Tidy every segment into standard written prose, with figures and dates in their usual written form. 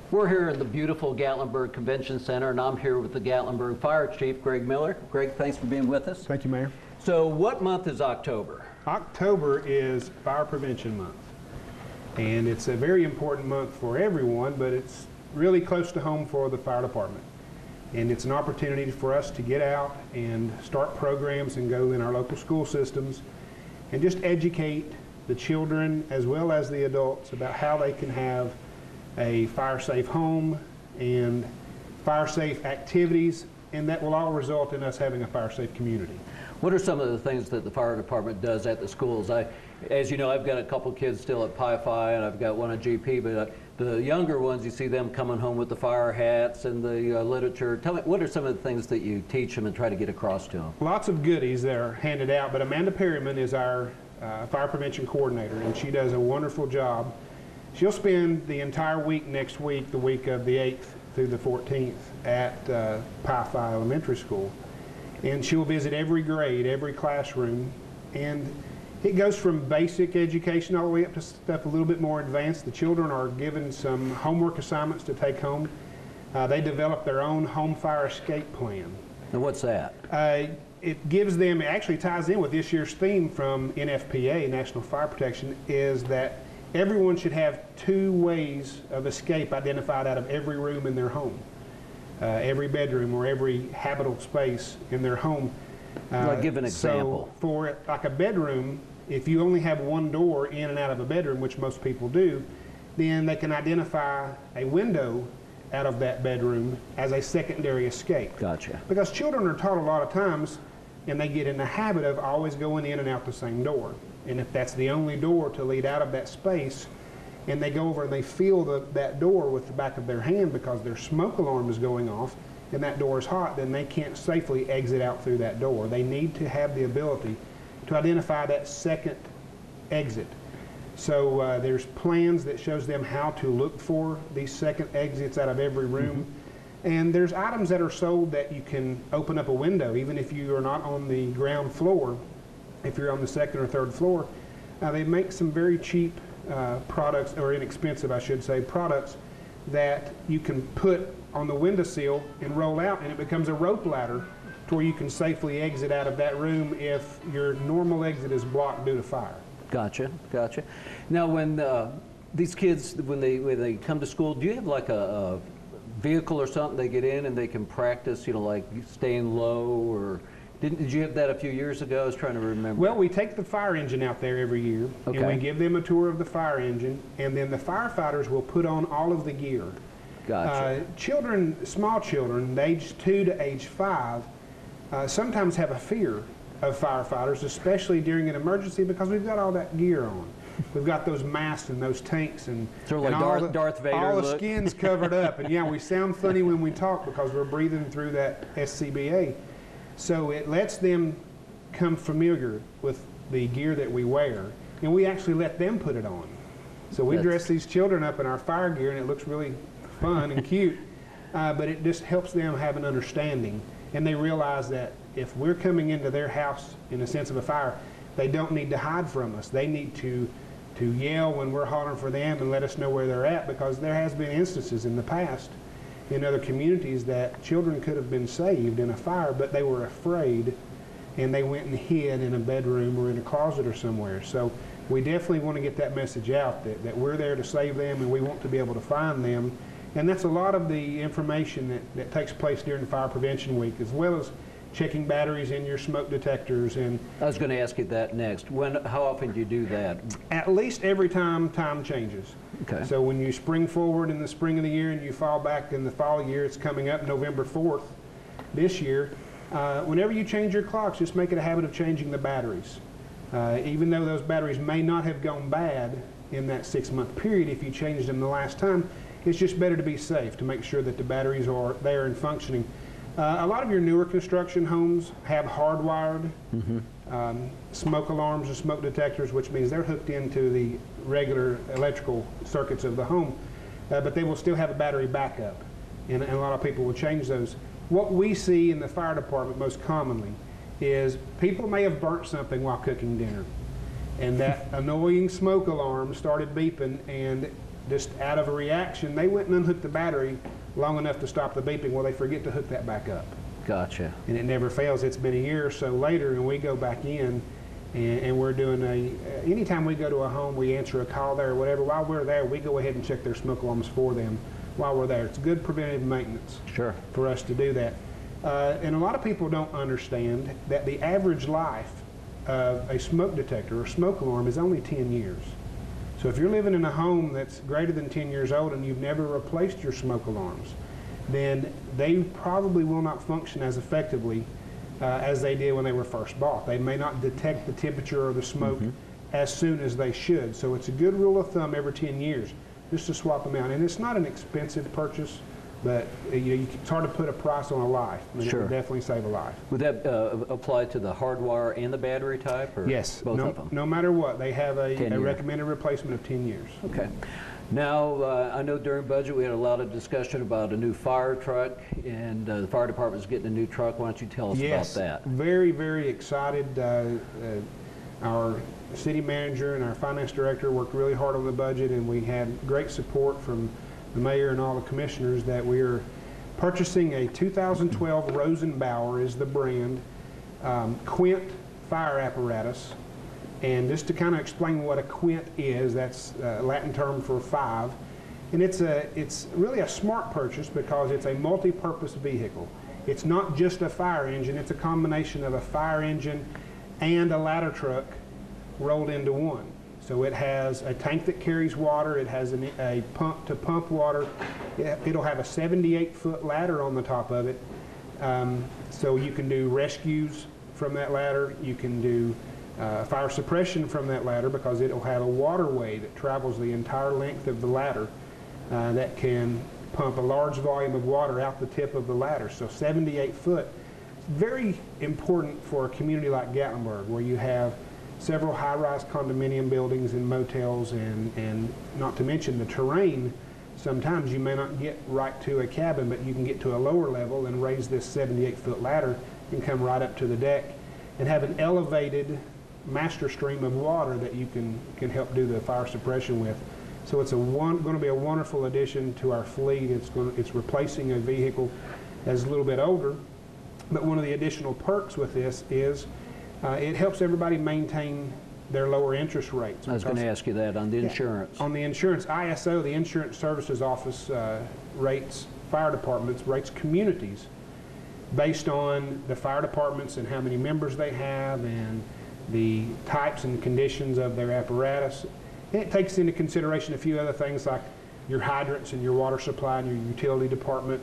We're here in the beautiful Gatlinburg Convention Center, and I'm here with the Gatlinburg Fire Chief, Greg Miller. Greg, thanks for being with us. Thank you, Mayor. So what month is October? October is Fire Prevention Month, and it's a very important month for everyone, but it's really close to home for the fire department. And it's an opportunity for us to get out and start programs and go in our local school systems and just educate the children as well as the adults about how they can have a fire-safe home and fire-safe activities, and that will all result in us having a fire-safe community. What are some of the things that the fire department does at the schools? As you know, I've got a couple kids still at Pi Phi, and I've got one at GP, but the younger ones, you see them coming home with the fire hats and the literature. Tell me, what are some of the things that you teach them and try to get across to them? Lots of goodies that are handed out, but Amanda Perryman is our fire prevention coordinator, and she does a wonderful job. She'll spend the entire week next week, the week of the 8th through the 14th, at Pi Phi Elementary School. And she'll visit every grade, every classroom, and it goes from basic education all the way up to stuff a little bit more advanced. The children are given some homework assignments to take home. They develop their own home fire escape plan. And what's that? It gives them, it actually ties in with this year's theme from NFPA, National Fire Protection, is that everyone should have 2 ways of escape identified out of every room in their home, every bedroom or every habitable space in their home. Like, give an example. So for like a bedroom, if you only have one door in and out of a bedroom, which most people do, then they can identify a window out of that bedroom as a secondary escape. Gotcha. Because children are taught a lot of times, and they get in the habit of always going in and out the same door. And if that's the only door to lead out of that space, and they go over and they feel that door with the back of their hand because their smoke alarm is going off and that door is hot, then they can't safely exit out through that door. They need to have the ability to identify that second exit. So there's plans that shows them how to look for these second exits out of every room. And there's items that are sold that you can open up a window, even if you are not on the ground floor. If you're on the 2nd or 3rd floor, they make some very cheap products, or inexpensive, I should say, products that you can put on the windowsill and roll out, and it becomes a rope ladder to where you can safely exit out of that room if your normal exit is blocked due to fire. Gotcha, gotcha. Now, when these kids, when they come to school, do you have like a vehicle or something they get in and they can practice, you know, like staying low, or did you have that a few years ago? I was trying to remember. Well, we take the fire engine out there every year, okay, and we give them a tour of the fire engine, and then the firefighters will put on all of the gear. Gotcha. Children, small children, age 2 to age 5, sometimes have a fear of firefighters, especially during an emergency, because we've got all that gear on. We've got those masks and those tanks and, sort of like Darth Vader all the look. skin's covered up. And yeah, we sound funny when we talk because we're breathing through that SCBA. So it lets them come familiar with the gear that we wear, and we actually let them put it on. So we dress these children up in our fire gear, and it looks really fun and cute, but it just helps them have an understanding, and they realize that if we're coming into their house in a sense of a fire, they don't need to hide from us. They need to yell when we're hollering for them and let us know where they're at, because there has been instances in the past in other communities that children could have been saved in a fire, but they were afraid and they went and hid in a bedroom or in a closet or somewhere. So we definitely want to get that message out that we're there to save them, and we want to be able to find them. And that's a lot of the information that takes place during Fire Prevention Week, as well as checking batteries in your smoke detectors. And I was going to ask you that next. How often do you do that? At least every time changes. Okay. So when you spring forward in the spring of the year and you fall back in the fall year, it's coming up November 4th this year. Whenever you change your clocks, just make it a habit of changing the batteries. Even though those batteries may not have gone bad in that 6-month period, if you changed them the last time, it's just better to be safe, to make sure that the batteries are there and functioning. A lot of your newer construction homes have hardwired smoke alarms and smoke detectors, which means they're hooked into the regular electrical circuits of the home, but they will still have a battery backup, and a lot of people will change those. What we see in the fire department most commonly is people may have burnt something while cooking dinner, and that annoying smoke alarm started beeping, and just out of a reaction, they went and unhooked the battery long enough to stop the beeping. Well, they forget to hook that back up. Gotcha. And it never fails. It's been a year or so later, and we go back in, and we're doing anytime we go to a home, we answer a call there or whatever. While we're there, we go ahead and check their smoke alarms for them while we're there. It's good preventative maintenance for us to do that. And a lot of people don't understand that the average life of a smoke detector or smoke alarm is only 10 years. So if you're living in a home that's greater than 10 years old and you've never replaced your smoke alarms, then they probably will not function as effectively as they did when they were first bought. They may not detect the temperature or the smoke as soon as they should. So it's a good rule of thumb every 10 years just to swap them out. And it's not an expensive purchase, but it's hard to put a price on a life. I mean, it would definitely save a life. Would that apply to the hardwire and the battery type? Or yes, both of them? No matter what, they have a recommended replacement of 10 years. Okay. Now, I know during budget we had a lot of discussion about a new fire truck, and the fire department's getting a new truck. Why don't you tell us about that? Very, very excited. Our city manager and our finance director worked really hard on the budget, and we had great support from the mayor and all the commissioners that we are purchasing a 2012 Rosenbauer is the brand, Quint fire apparatus. And just to kind of explain what a quint is, that's a Latin term for 5. And it's really a smart purchase because it's a multi-purpose vehicle. It's not just a fire engine, it's a combination of a fire engine and a ladder truck rolled into one. So it has a tank that carries water, it has a pump to pump water, it'll have a 78-foot ladder on the top of it. So you can do rescues from that ladder, you can do fire suppression from that ladder because it'll have a waterway that travels the entire length of the ladder that can pump a large volume of water out the tip of the ladder. So 78 foot. Very important for a community like Gatlinburg where you have several high-rise condominium buildings and motels and not to mention the terrain. Sometimes you may not get right to a cabin, but you can get to a lower level and raise this 78-foot ladder and come right up to the deck and have an elevated master stream of water that you can help do the fire suppression with. So it's going to be a wonderful addition to our fleet. It's replacing a vehicle that's a little bit older, but one of the additional perks with this is it helps everybody maintain their lower interest rates. I was going to ask you that on the insurance. On the insurance, ISO, the Insurance Services Office, rates fire departments, rates communities based on the fire departments and how many members they have and the types and conditions of their apparatus. And it takes into consideration a few other things like your hydrants and your water supply and your utility department,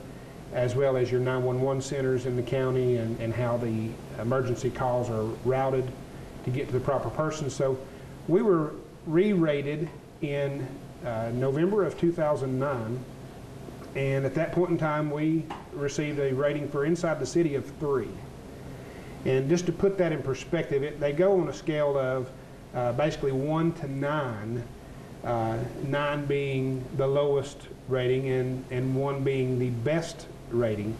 as well as your 911 centers in the county and how the emergency calls are routed to get to the proper person. So we were re-rated in November of 2009, and at that point in time we received a rating for inside the city of 3. And just to put that in perspective, they go on a scale of basically 1 to 9, 9 being the lowest rating and 1 being the best rating.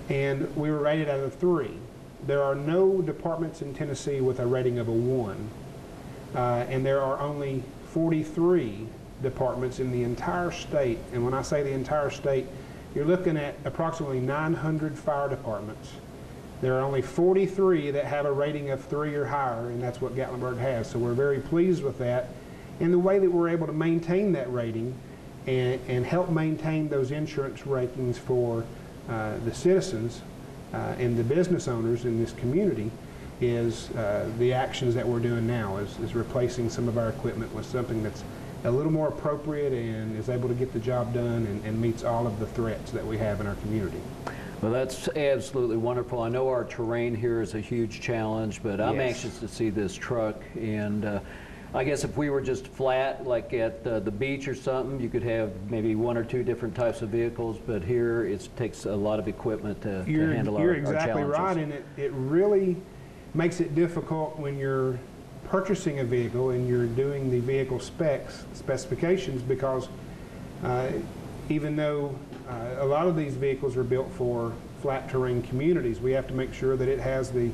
And we were rated out of 3. There are no departments in Tennessee with a rating of a 1. And there are only 43 departments in the entire state. And when I say the entire state, you're looking at approximately 900 fire departments. There are only 43 that have a rating of 3 or higher, and that's what Gatlinburg has. So we're very pleased with that. And the way that we're able to maintain that rating and help maintain those insurance ratings for the citizens and the business owners in this community is the actions that we're doing now, is replacing some of our equipment with something that's a little more appropriate and is able to get the job done and meets all of the threats that we have in our community. Well, that's absolutely wonderful. I know our terrain here is a huge challenge, but I'm anxious to see this truck. And I guess if we were just flat, like at the beach or something, you could have maybe 1 or 2 different types of vehicles. But here, it takes a lot of equipment to handle our challenges. You're exactly right, and it really makes it difficult when you're purchasing a vehicle and you're doing the vehicle specifications because even though a lot of these vehicles are built for flat terrain communities, we have to make sure that it has the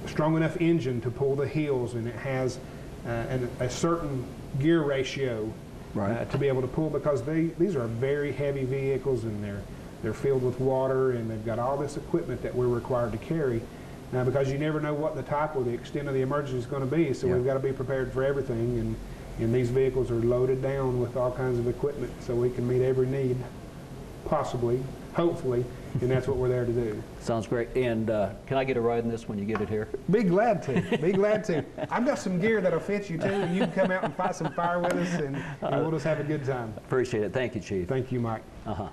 strong enough engine to pull the hills and it has a certain gear ratio Right. to be able to pull, because these are very heavy vehicles, and they're filled with water, and they've got all this equipment that we're required to carry. Now, because you never know what the type or the extent of the emergency is going to be, so we've got to be prepared for everything, and these vehicles are loaded down with all kinds of equipment so we can meet every need, possibly, hopefully, and that's what we're there to do. Sounds great. And can I get a ride in this when you get it here? Be glad to. Be glad to. I've got some gear that'll fit you too, and you can come out and fight some fire with us, and we'll just have a good time. Appreciate it. Thank you, Chief. Thank you, Mike. Uh-huh.